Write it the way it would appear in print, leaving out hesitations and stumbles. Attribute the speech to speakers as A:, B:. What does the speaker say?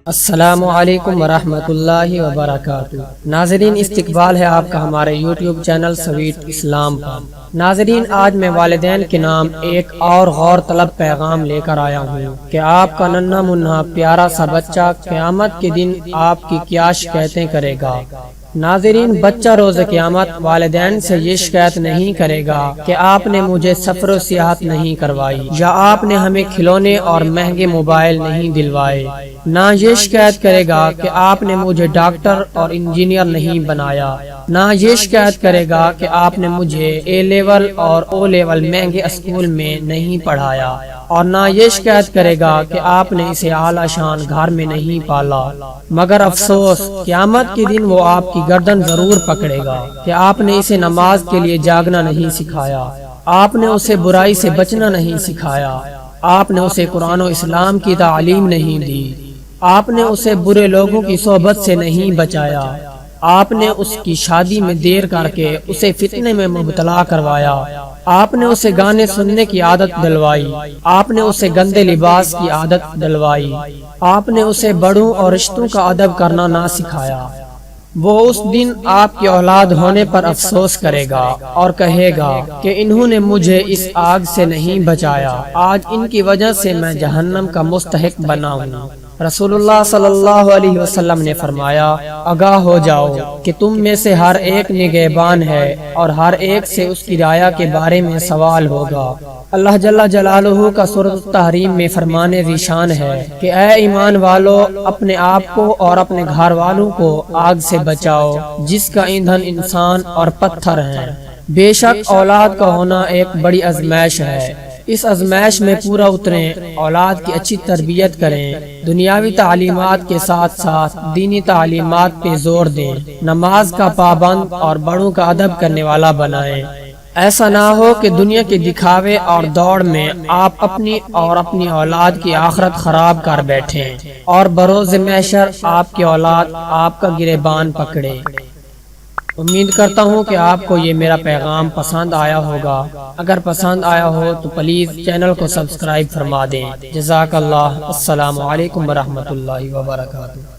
A: السلام علیکم ورحمۃ اللہ وبرکاتہ۔ ناظرین، استقبال ہے آپ کا ہمارے یوٹیوب چینل سویٹ اسلام پر۔ ناظرین، آج میں والدین کے نام ایک اور غور طلب پیغام لے کر آیا ہوں کہ آپ کا ننھا منھا پیارا سا بچہ قیامت کے دن آپ کی کیا شکایتیں کرے گا۔ ناظرین، بچہ روز قیامت والدین سے یہ شکایت نہیں کرے گا کہ آپ نے مجھے سفر و سیاحت نہیں کروائی یا آپ نے ہمیں کھلونے اور مہنگے موبائل نہیں دلوائے۔ نہ یہ شکایت کرے گا کہ آپ نے مجھے ڈاکٹر اور انجینئر نہیں بنایا۔ نہ یہ شکایت کرے گا کہ آپ نے مجھے اے لیول اور او لیول مہنگے اسکول میں نہیں پڑھایا، اور نہ یہ شکایت کرے گا کہ آپ نے اسے اعلی شان گھر میں نہیں پالا۔ مگر افسوس، قیامت کے دن وہ آپ کی گردن ضرور پکڑے گا کہ آپ نے اسے نماز کے لیے جاگنا نہیں سکھایا، آپ نے اسے برائی سے بچنا نہیں سکھایا، آپ نے اسے قرآن و اسلام کی تعلیم نہیں دی، آپ نے اسے برے لوگوں کی صحبت سے نہیں بچایا، آپ نے اس کی شادی میں دیر کر کے اسے فتنے میں مبتلا کروایا، آپ نے اسے گانے سننے کی عادت دلوائی، آپ نے اسے گندے لباس کی عادت دلوائی، آپ نے اسے بڑوں اور رشتوں کا ادب کرنا نہ سکھایا۔ وہ اس دن آپ کی اولاد ہونے پر افسوس کرے گا اور کہے گا کہ انہوں نے مجھے اس آگ سے نہیں بچایا، آج ان کی وجہ سے میں جہنم کا مستحق بنا ہوں۔ رسول اللہ صلی اللہ علیہ وسلم نے فرمایا، آگاہ ہو جاؤ کہ تم میں سے ہر ایک نگہبان ہے اور ہر ایک سے اس کی رعایا کے بارے میں سوال ہوگا۔ اللہ جل جلالہ کا سورۃ التحریم میں فرمان ذیشان ہے کہ اے ایمان والو، اپنے آپ کو اور اپنے گھر والوں کو آگ سے بچاؤ جس کا ایندھن انسان اور پتھر ہیں۔ بے شک اولاد کا ہونا ایک بڑی آزمائش ہے، اس آزمائش میں پورا اتریں، اولاد کی اچھی تربیت کریں، دنیاوی تعلیمات کے ساتھ ساتھ دینی تعلیمات پہ زور دیں، نماز کا پابند اور بڑوں کا ادب کرنے والا بنائیں۔ ایسا نہ ہو کہ دنیا کے دکھاوے اور دوڑ میں آپ اپنی اور اپنی اولاد کی آخرت خراب کر بیٹھیں اور بروز محشر آپ کی اولاد آپ کا گریبان پکڑے۔ امید کرتا ہوں کہ آپ کو یہ میرا پیغام پسند آیا ہوگا۔ اگر پسند آیا ہو تو پلیز چینل کو سبسکرائب فرما دیں۔ جزاک اللہ۔ السلام علیکم ورحمۃ اللہ وبرکاتہ۔